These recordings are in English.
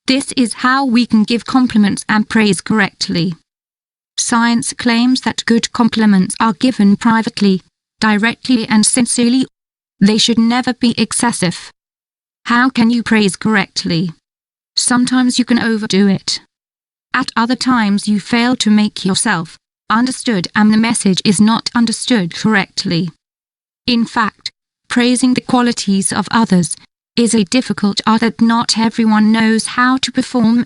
This is how we can give compliments and praise correctly. Science claims that good compliments are given privately, directly and sincerely. They should never be excessive. How can you praise correctly? Sometimes you can overdo it. At other times you fail to make yourself understood and the message is not understood correctly. In fact, praising the qualities of others is a difficult art that not everyone knows how to perform.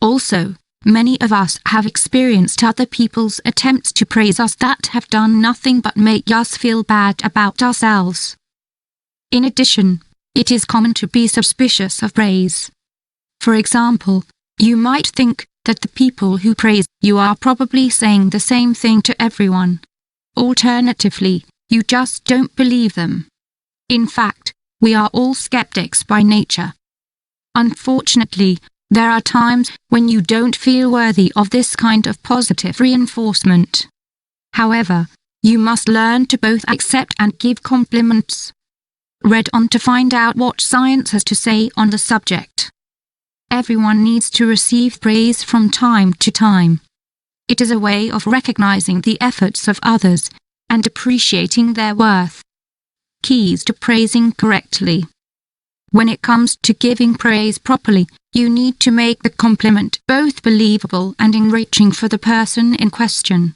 Also, many of us have experienced other people's attempts to praise us that have done nothing but make us feel bad about ourselves. In addition, it is common to be suspicious of praise. For example, you might think that the people who praise you are probably saying the same thing to everyone. Alternatively, you just don't believe them. In fact, we are all skeptics by nature. Unfortunately, there are times when you don't feel worthy of this kind of positive reinforcement. However, you must learn to both accept and give compliments. Read on to find out what science has to say on the subject. Everyone needs to receive praise from time to time. It is a way of recognizing the efforts of others and appreciating their worth. Keys to praising correctly. When it comes to giving praise properly, you need to make the compliment both believable and enriching for the person in question.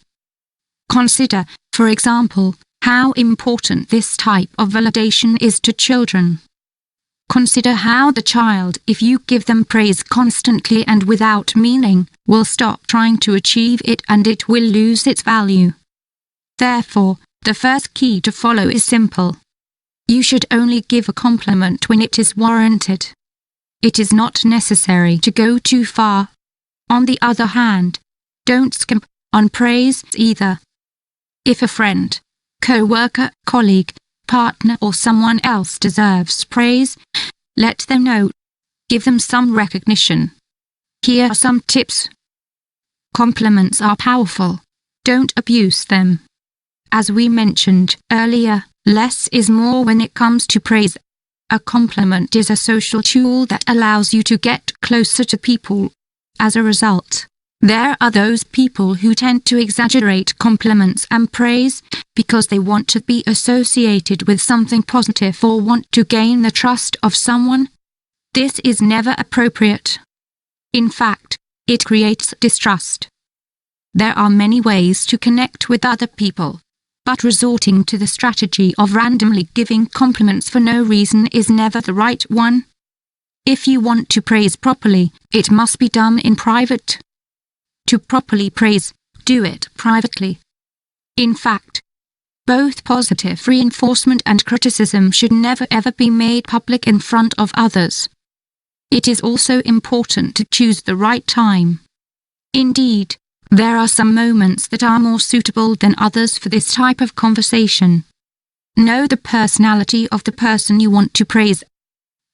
Consider, for example, how important this type of validation is to children. Consider how the child, if you give them praise constantly and without meaning, will stop trying to achieve it and it will lose its value. Therefore, the first key to follow is simple. You should only give a compliment when it is warranted. It is not necessary to go too far. On the other hand, don't skimp on praise either. If a friend, co-worker, colleague, partner or someone else deserves praise, let them know. Give them some recognition. Here are some tips. Compliments are powerful. Don't abuse them. As we mentioned earlier, less is more when it comes to praise. A compliment is a social tool that allows you to get closer to people. As a result, there are those people who tend to exaggerate compliments and praise because they want to be associated with something positive or want to gain the trust of someone. This is never appropriate. In fact, it creates distrust. There are many ways to connect with other people, but resorting to the strategy of randomly giving compliments for no reason is never the right one. If you want to praise properly, it must be done in private. To properly praise, do it privately. In fact, both positive reinforcement and criticism should never ever be made public in front of others. It is also important to choose the right time. Indeed, there are some moments that are more suitable than others for this type of conversation. Know the personality of the person you want to praise.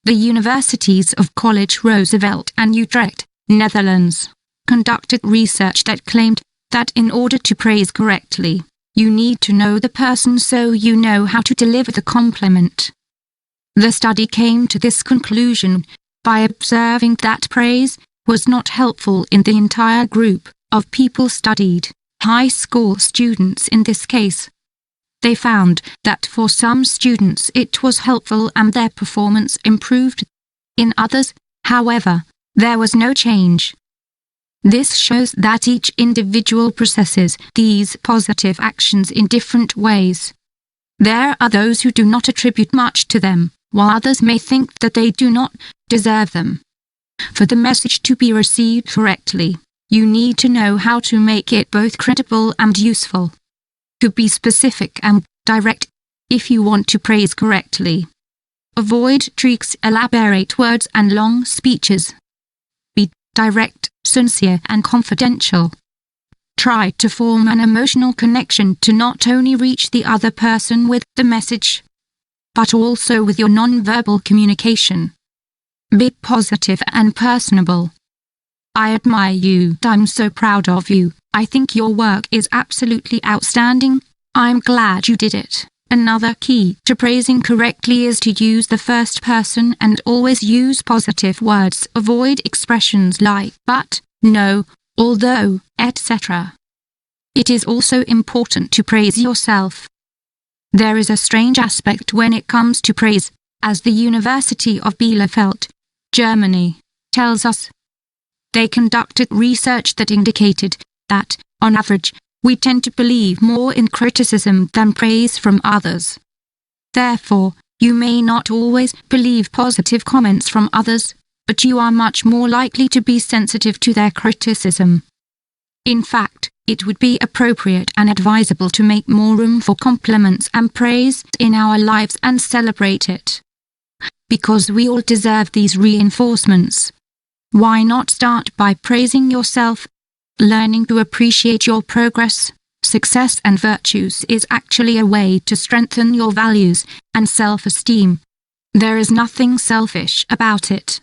The universities of College Roosevelt and Utrecht, Netherlands, conducted research that claimed that in order to praise correctly, you need to know the person so you know how to deliver the compliment. The study came to this conclusion by observing that praise was not helpful in the entire group of people studied, high school students in this case. They found that for some students it was helpful and their performance improved. In others, however, there was no change. This shows that each individual processes these positive actions in different ways. There are those who do not attribute much to them, while others may think that they do not deserve them. For the message to be received correctly, you need to know how to make it both credible and useful. To be specific and direct, if you want to praise correctly. Avoid tricks, elaborate words and long speeches. Be direct, sincere and confidential. Try to form an emotional connection to not only reach the other person with the message, but also with your non-verbal communication. Be positive and personable. I admire you. I'm so proud of you. I think your work is absolutely outstanding. I'm glad you did it. Another key to praising correctly is to use the first person and always use positive words. Avoid expressions like but, no, although, etc. It is also important to praise yourself. There is a strange aspect when it comes to praise, as the University of Bielefeld, Germany, tells us. They conducted research that indicated that, on average, we tend to believe more in criticism than praise from others. Therefore, you may not always believe positive comments from others, but you are much more likely to be sensitive to their criticism. In fact, it would be appropriate and advisable to make more room for compliments and praise in our lives and celebrate it. Because we all deserve these reinforcements. Why not start by praising yourself? Learning to appreciate your progress, success and virtues is actually a way to strengthen your values and self-esteem. There is nothing selfish about it.